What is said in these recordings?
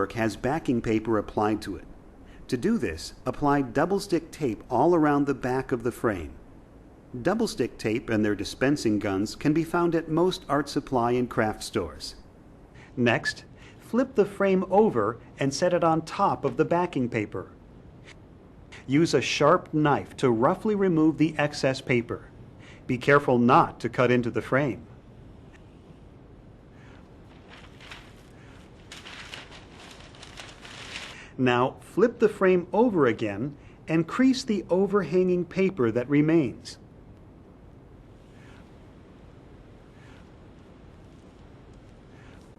has backing paper applied to it. To do this, apply double-stick tape all around the back of the frame. Double-stick tape and their dispensing guns can be found at most art supply and craft stores. Next, flip the frame over and set it on top of the backing paper. Use a sharp knife to roughly remove the excess paper. Be careful not to cut into the frame. Now flip the frame over again and crease the overhanging paper that remains.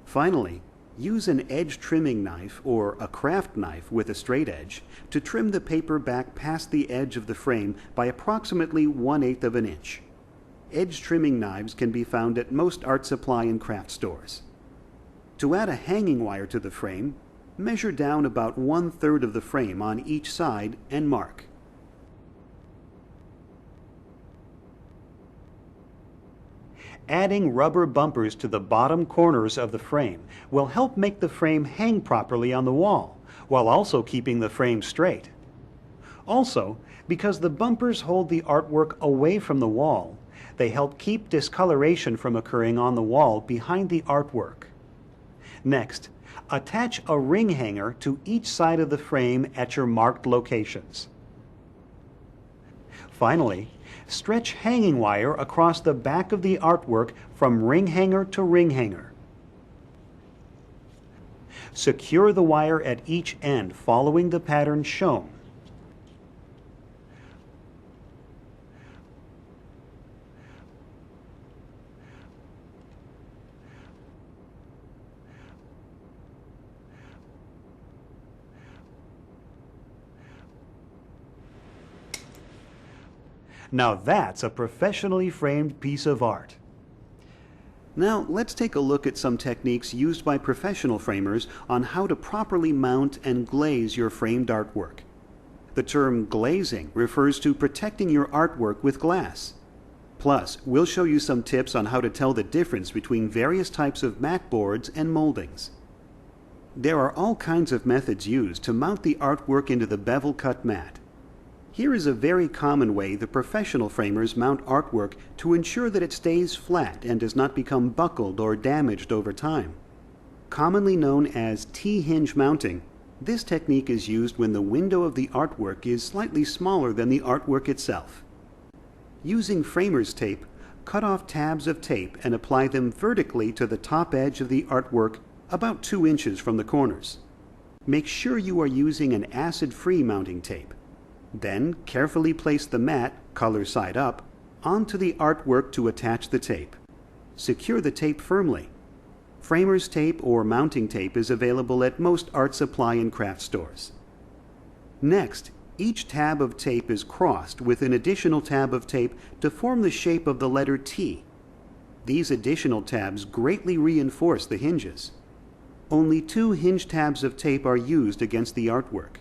Finally, use an edge trimming knife or a craft knife with a straight edge to trim the paper back past the edge of the frame by approximately 1/8 of an inch. Edge trimming knives can be found at most art supply and craft stores. To add a hanging wire to the frame, measure down about 1/3 of the frame on each side and mark. Adding rubber bumpers to the bottom corners of the frame will help make the frame hang properly on the wall, while also keeping the frame straight. Also, because the bumpers hold the artwork away from the wall, they help keep discoloration from occurring on the wall behind the artwork. Next, attach a ring hanger to each side of the frame at your marked locations. Finally, stretch hanging wire across the back of the artwork from ring hanger to ring hanger. Secure the wire at each end following the pattern shown. Now that's a professionally framed piece of art. Now let's take a look at some techniques used by professional framers on how to properly mount and glaze your framed artwork. The term glazing refers to protecting your artwork with glass. Plus, we'll show you some tips on how to tell the difference between various types of mat boards and moldings. There are all kinds of methods used to mount the artwork into the bevel cut mat. Here is a very common way the professional framers mount artwork to ensure that it stays flat and does not become buckled or damaged over time. Commonly known as T-hinge mounting, this technique is used when the window of the artwork is slightly smaller than the artwork itself. Using framer's tape, cut off tabs of tape and apply them vertically to the top edge of the artwork about 2 inches from the corners. Make sure you are using an acid-free mounting tape. Then carefully place the mat, color side up, onto the artwork to attach the tape. Secure the tape firmly. Framer's tape or mounting tape is available at most art supply and craft stores. Next, each tab of tape is crossed with an additional tab of tape to form the shape of the letter T. These additional tabs greatly reinforce the hinges. Only 2 hinge tabs of tape are used against the artwork.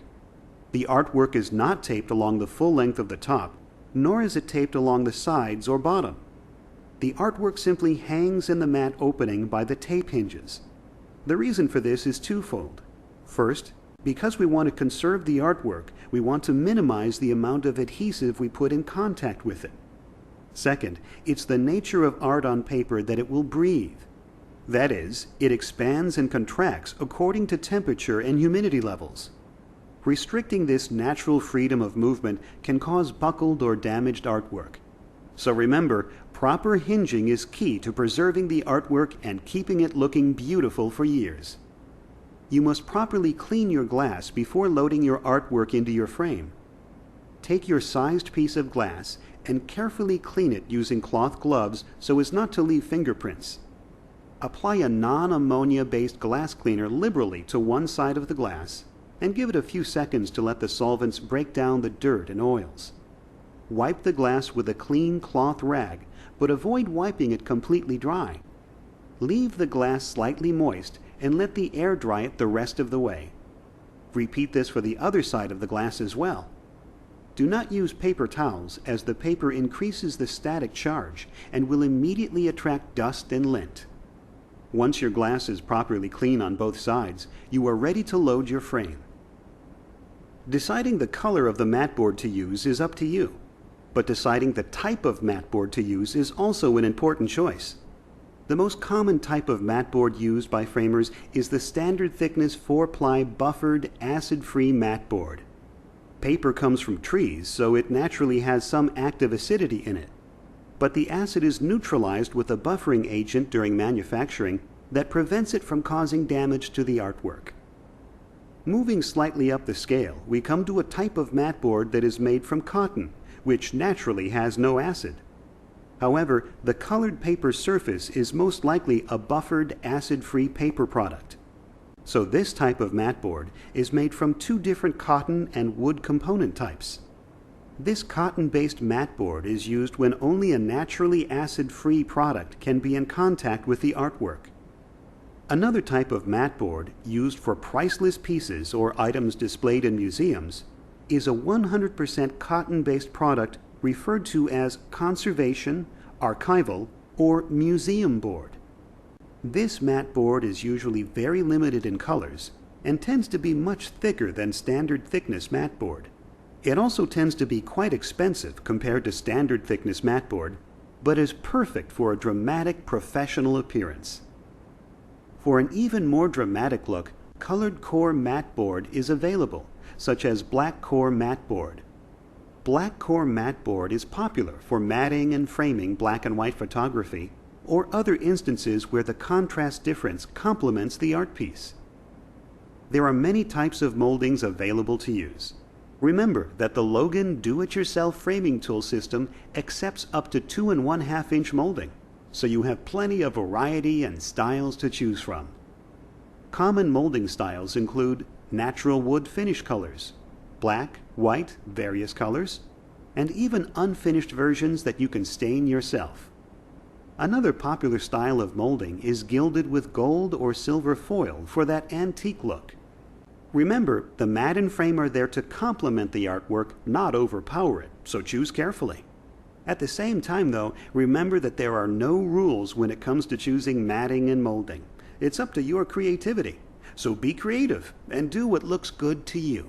The artwork is not taped along the full length of the top, nor is it taped along the sides or bottom. The artwork simply hangs in the mat opening by the tape hinges. The reason for this is twofold. First, because we want to conserve the artwork, we want to minimize the amount of adhesive we put in contact with it. Second, it's the nature of art on paper that it will breathe. That is, it expands and contracts according to temperature and humidity levels. Restricting this natural freedom of movement can cause buckled or damaged artwork. So remember, proper hinging is key to preserving the artwork and keeping it looking beautiful for years. You must properly clean your glass before loading your artwork into your frame. Take your sized piece of glass and carefully clean it using cloth gloves so as not to leave fingerprints. Apply a non-ammonia-based glass cleaner liberally to one side of the glass and give it a few seconds to let the solvents break down the dirt and oils. Wipe the glass with a clean cloth rag, but avoid wiping it completely dry. Leave the glass slightly moist and let the air dry it the rest of the way. Repeat this for the other side of the glass as well. Do not use paper towels, as the paper increases the static charge and will immediately attract dust and lint. Once your glass is properly clean on both sides, you are ready to load your frame. Deciding the color of the mat board to use is up to you, but deciding the type of mat board to use is also an important choice. The most common type of mat board used by framers is the standard thickness 4-ply buffered acid-free mat board. Paper comes from trees, so it naturally has some active acidity in it. But the acid is neutralized with a buffering agent during manufacturing that prevents it from causing damage to the artwork. Moving slightly up the scale, we come to a type of mat board that is made from cotton, which naturally has no acid. However, the colored paper surface is most likely a buffered acid-free paper product. So this type of mat board is made from two different cotton and wood component types. This cotton-based mat board is used when only a naturally acid-free product can be in contact with the artwork. Another type of mat board, used for priceless pieces or items displayed in museums, is a 100% cotton-based product referred to as conservation, archival, or museum board. This mat board is usually very limited in colors and tends to be much thicker than standard thickness mat board. It also tends to be quite expensive compared to standard thickness mat board, but is perfect for a dramatic professional appearance. For an even more dramatic look, colored core mat board is available, such as black core mat board. Black core mat board is popular for matting and framing black and white photography, or other instances where the contrast difference complements the art piece. There are many types of moldings available to use. Remember that the Logan Do-It-Yourself Framing Tool system accepts up to 2 1/2 inch molding, so you have plenty of variety and styles to choose from. Common molding styles include natural wood finish colors, black, white, various colors, and even unfinished versions that you can stain yourself. Another popular style of molding is gilded with gold or silver foil for that antique look. Remember, the mat and frame are there to complement the artwork, not overpower it, so choose carefully. At the same time, though, remember that there are no rules when it comes to choosing matting and molding. It's up to your creativity, so be creative and do what looks good to you.